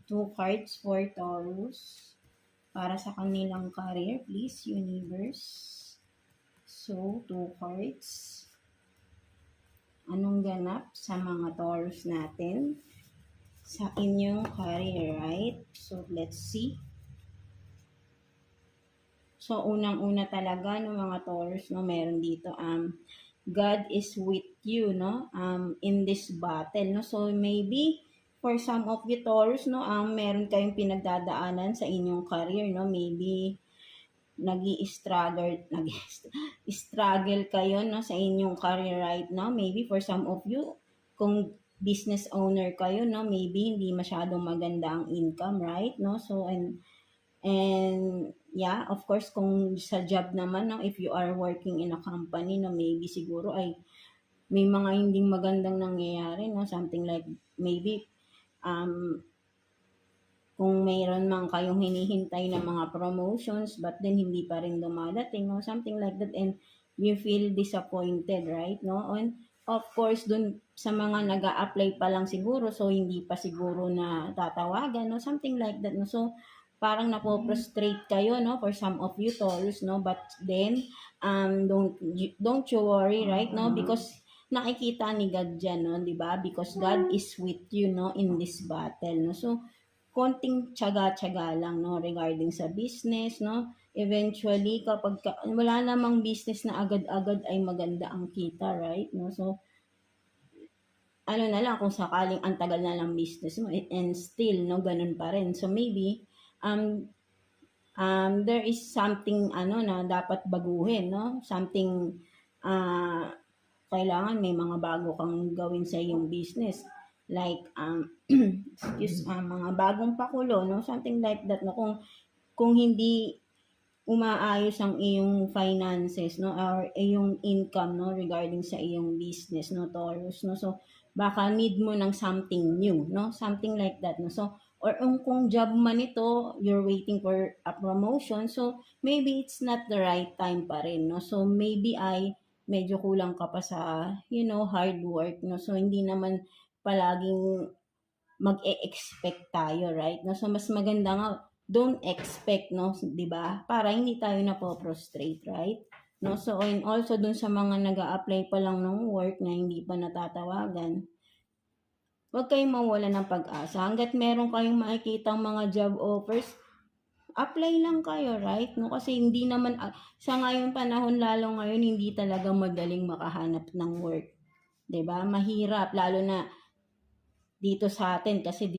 2 cards for Taurus para sa kanilang career, please, universe. So, 2 cards. Anong ganap sa mga Taurus natin sa inyong career, right? So, let's see. So, unang-una talaga ng mga Taurus, no, meron dito, God is with you, no, in this battle, no. So, maybe, for some of you Taurus, no, meron kayong pinagdadaanan sa inyong career, no, maybe, struggle kayo, no, sa inyong career right now. Maybe, for some of you, kung business owner kayo, no, maybe, hindi masyadong maganda ang income, right, no, so, and yeah, of course, kung sa job naman, no, if you are working in a company, no, maybe siguro ay may mga hindi magandang nangyayari, no, something like maybe kung mayroon man kayong hinihintay na mga promotions but then hindi pa rin dumadating, no, something like that, and you feel disappointed, right, no, and of course dun sa mga nag-a-apply pa lang siguro, so hindi pa siguro na tatawagan, no, something like that, no, so parang napo-frustrate kayo, no, for some of you Taurus, no, but then don't you worry, right, no, because nakikita ni God dyan, no, di ba, because God is with you, no, in this battle, no, so konting tiyaga-tiyaga lang, no, regarding sa business, no, eventually kapag wala namang business na agad-agad ay maganda ang kita, right, no, so ano na lang kung sakaling ang tagal na lang business mo and still, no, ganun pa rin, so maybe there is something na dapat baguhin, no, something kailangan may mga bago kang gawin sa iyong business, like mga bagong pakulo, no, something like that, no, kung hindi umaayos ang iyong finances, no, or iyong income, no, regarding sa iyong business, no, Taurus, no, so baka need mo ng something new, no, something like that, no, so or kung job man ito, you're waiting for a promotion, so maybe it's not the right time pa rin, no, so maybe medyo kulang ka pa sa, hard work, no, so hindi naman palaging mag-e-expect tayo, right, no, so mas maganda nga don't expect, no, 'di ba, para hindi tayo napo-frustrate, right, no, so and also dun sa mga nag-a-apply pa lang ng work na hindi pa natatawagan, huwag kayong mawala ng pag-asa. Hangga't meron kayong makikitang mga job offers, apply lang kayo, right? No, kasi hindi naman, sa ngayong panahon, lalo ngayon, hindi talaga madaling makahanap ng work. 'Di ba? Mahirap, lalo na dito sa atin kasi